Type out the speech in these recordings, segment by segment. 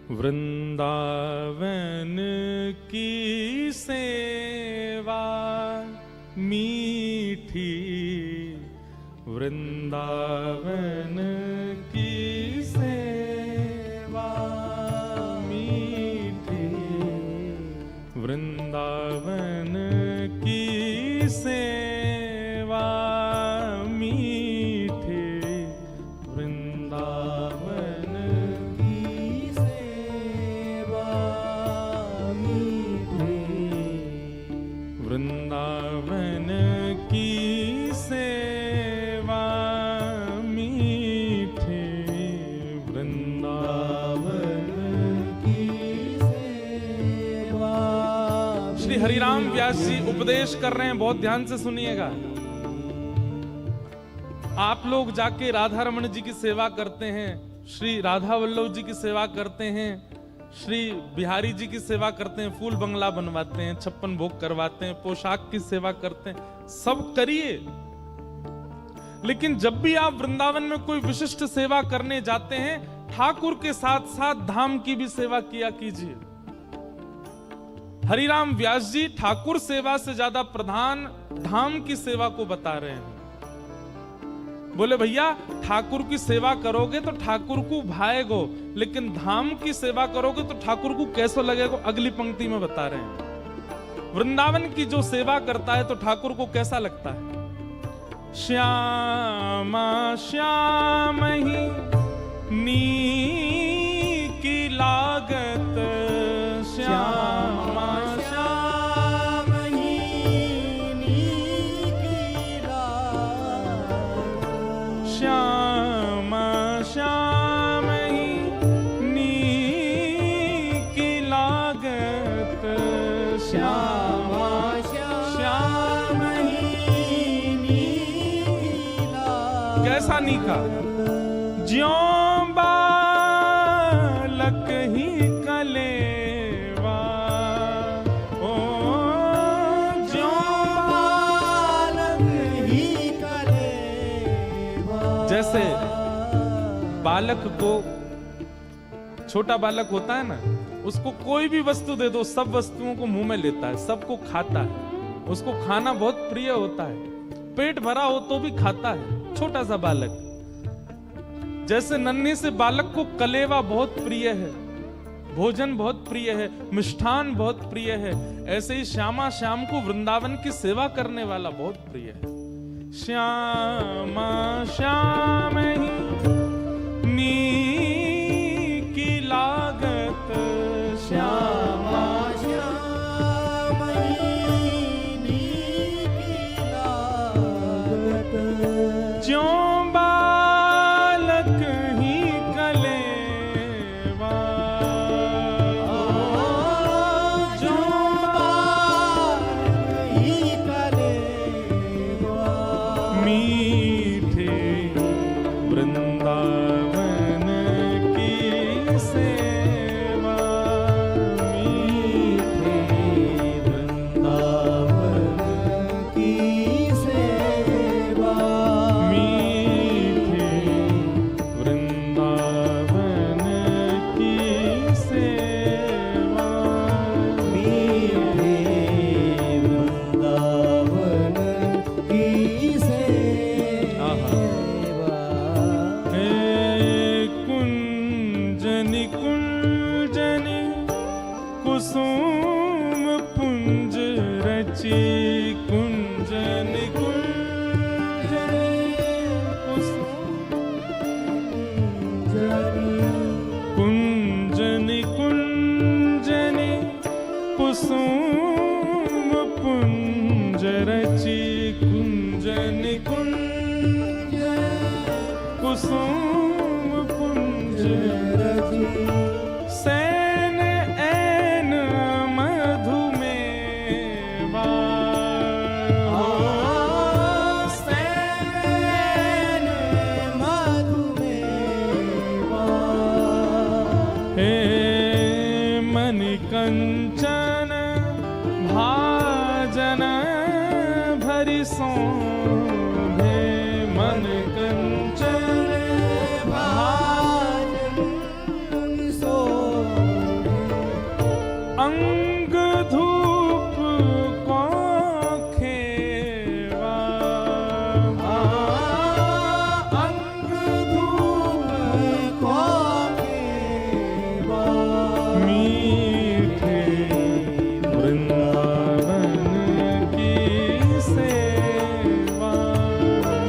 वृंदावन की सेवा मीठी, वृंदावन की सेवा मीठी, वृंदावन की सेवा मीठी, वृंदावन की सेवा मीठी, वृंदावन की सेवा मीठी, वृंदावन की सेवा। श्री हरिराम व्यास जी उपदेश कर रहे हैं, बहुत ध्यान से सुनिएगा। आप लोग जाके राधा रमण जी की सेवा करते हैं, श्री राधा वल्लभ जी की सेवा करते हैं, श्री बिहारी जी की सेवा करते हैं, फूल बंगला बनवाते हैं, 56 भोग करवाते हैं, पोशाक की सेवा करते हैं, सब करिए। लेकिन जब भी आप वृंदावन में कोई विशिष्ट सेवा करने जाते हैं, ठाकुर के साथ साथ धाम की भी सेवा किया कीजिए। हरिराम व्यास जी ठाकुर सेवा से ज्यादा प्रधान धाम की सेवा को बता रहे हैं। बोले भैया ठाकुर की सेवा करोगे तो ठाकुर को भाएगो, लेकिन धाम की सेवा करोगे तो ठाकुर को कैसा लगेगा, अगली पंक्ति में बता रहे हैं। वृंदावन की जो सेवा करता है तो ठाकुर को कैसा लगता है? श्यामा श्याम ही नी की लागत, श्यामा श्याम ही नी की लागत, श्यामा श्याम ही नी की लागत, श्यामा श्याम ही नी की लागत। कैसा नी का? ज्यों बालक ही कलेवा, ओ ज्यों बालक ही कलेवा। जैसे बालक को, छोटा बालक होता है ना, उसको कोई भी वस्तु दे दो, सब वस्तुओं को मुंह में लेता है, सबको खाता है, उसको खाना बहुत प्रिय होता है, पेट भरा हो तो भी खाता है, छोटा सा बालक। जैसे नन्हे से बालक को कलेवा बहुत प्रिय है, भोजन बहुत प्रिय है, मिष्ठान बहुत प्रिय है, ऐसे ही श्यामा श्याम को वृंदावन की सेवा करने वाला बहुत प्रिय है। श्यामा श्याम ही नी की लागत, श्यामा श्याम ही नी की लागत। ज्यों कंचन भाजन भरि सोभे, मन कंचन भाजन भरि सोभे। अंग धूप को खेवा, अंग धूप को खेवा, मीठे वृंदावन की सेवा,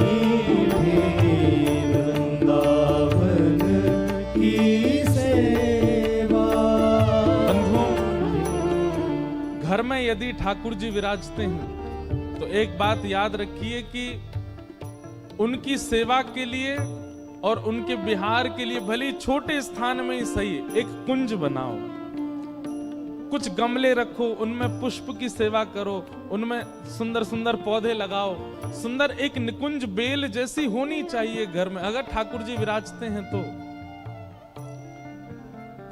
मीठे वृंदावन की सेवा। बंधुओं, घर में यदि ठाकुर जी विराजते हैं तो एक बात याद रखिए कि उनकी सेवा के लिए और उनके विहार के लिए भले ही छोटे स्थान में ही सही एक कुंज बनाओ, कुछ गमले रखो, उनमें पुष्प की सेवा करो, उनमें सुंदर सुंदर पौधे लगाओ, सुंदर एक निकुंज बेल जैसी होनी चाहिए घर में अगर ठाकुर जी विराजते हैं तो।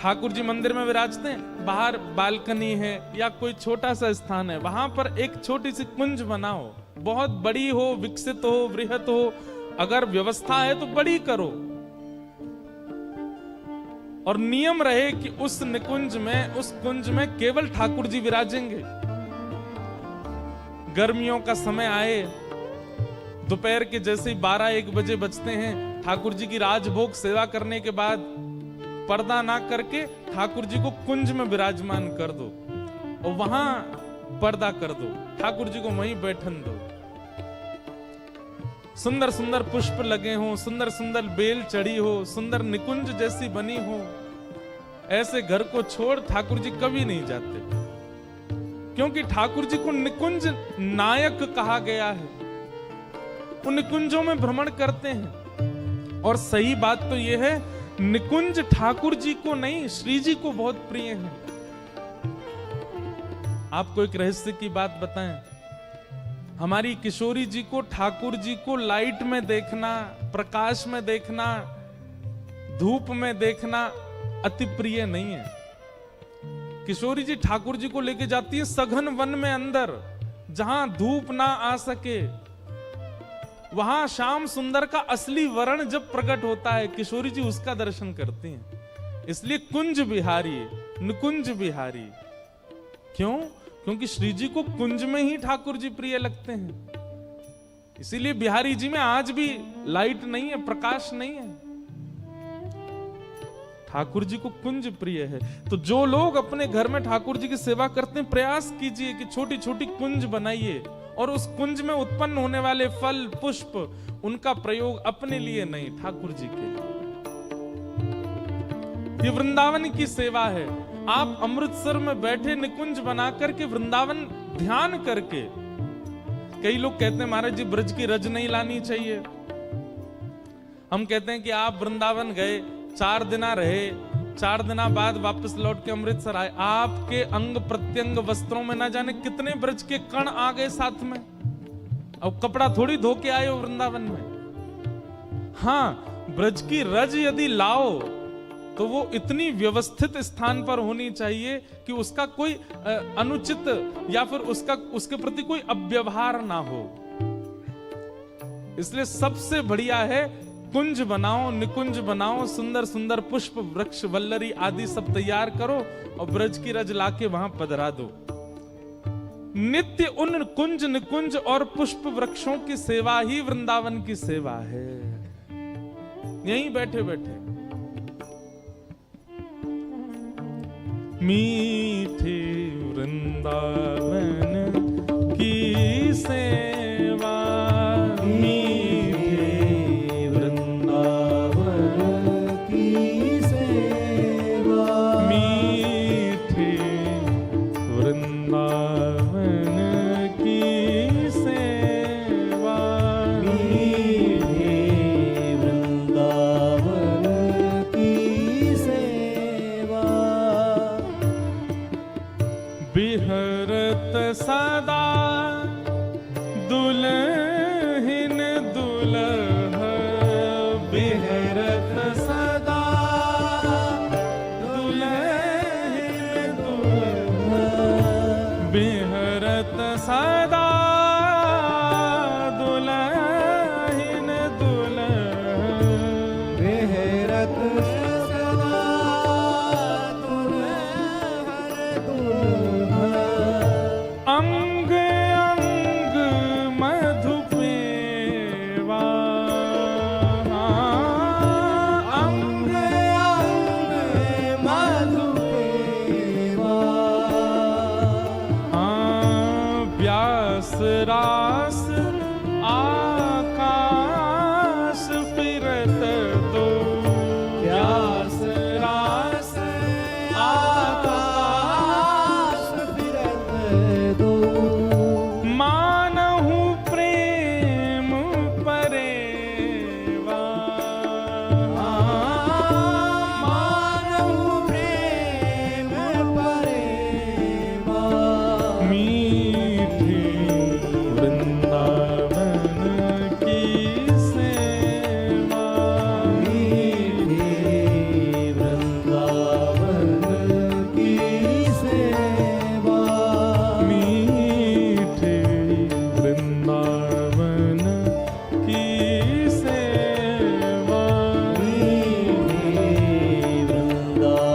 ठाकुर जी मंदिर में विराजते हैं, बाहर बालकनी है या कोई छोटा सा स्थान है, वहां पर एक छोटी सी कुंज बनाओ, बहुत बड़ी हो, विकसित हो, वृहत हो, अगर व्यवस्था है तो बड़ी करो, और नियम रहे कि उस निकुंज में, उस कुंज में केवल ठाकुर जी विराजेंगे। गर्मियों का समय आए, दोपहर के जैसे ही 12-1 बजे बजते हैं, ठाकुर जी की राजभोग सेवा करने के बाद पर्दा ना करके ठाकुर जी को कुंज में विराजमान कर दो और वहां पर्दा कर दो, ठाकुर जी को वहीं बैठन दो। सुंदर सुंदर पुष्प लगे हों, सुंदर सुंदर बेल चढ़ी हो, सुंदर निकुंज जैसी बनी हो, ऐसे घर को छोड़ ठाकुर जी कभी नहीं जाते, क्योंकि ठाकुर जी को निकुंज नायक कहा गया है। वो निकुंजों में भ्रमण करते हैं, और सही बात तो यह है निकुंज ठाकुर जी को नहीं, श्री जी को बहुत प्रिय है। आपको एक रहस्य की बात बताएं, हमारी किशोरी जी को ठाकुर जी को लाइट में देखना, प्रकाश में देखना, धूप में देखना अति प्रिय नहीं है। किशोरी जी ठाकुर जी को लेके जाती है सघन वन में अंदर, जहां धूप ना आ सके, वहां श्याम सुंदर का असली वर्ण जब प्रकट होता है, किशोरी जी उसका दर्शन करती हैं। इसलिए कुंज बिहारी, निकुंज बिहारी। क्यों? क्योंकि श्री जी को कुंज में ही ठाकुर जी प्रिय लगते हैं। इसीलिए बिहारी जी में आज भी लाइट नहीं है, प्रकाश नहीं है। ठाकुर जी को कुंज प्रिय है। तो जो लोग अपने घर में ठाकुर जी की सेवा करते हैं, प्रयास कीजिए कि छोटी छोटी कुंज बनाइए, और उस कुंज में उत्पन्न होने वाले फल पुष्प, उनका प्रयोग अपने लिए नहीं, ठाकुर जी के लिए। ये वृंदावन की सेवा है। आप अमृतसर में बैठे निकुंज बना करके, वृंदावन ध्यान करके। कई लोग कहते हैं महाराज जी ब्रज की रज नहीं लानी चाहिए। हम कहते हैं कि आप वृंदावन गए, 4 दिन रहे, 4 दिन बाद वापस लौट के अमृतसर आए, आपके अंग प्रत्यंग वस्त्रों में ना जाने कितने ब्रज के कण आ गए साथ में। अब कपड़ा थोड़ी धो के आए हो वृंदावन में। हाँ, ब्रज की रज यदि लाओ तो वो इतनी व्यवस्थित स्थान पर होनी चाहिए कि उसका कोई अनुचित या फिर उसके प्रति कोई अव्यवहार ना हो। इसलिए सबसे बढ़िया है कुंज बनाओ, निकुंज बनाओ, सुंदर सुंदर पुष्प वृक्ष वल्लरी आदि सब तैयार करो और ब्रज की रज लाके वहां पधरा दो। नित्य उन कुंज निकुंज और पुष्प वृक्षों की सेवा ही वृंदावन की सेवा है। यहीं बैठे बैठे मीठे वृंदावन की सेवा, मीठे वृंदावन की सेवा, मीठे वृंदावन की सेवा, मीठे वृंदावन की सेवा। बिहरत सदा दुल्हिन दुल्ह, बिहरत सदा दुल्हिन दुल्ह, बिहरत सदा दुल्हिन दुल्ह, बिहरत सदा दुल्हन दुल्हन। दास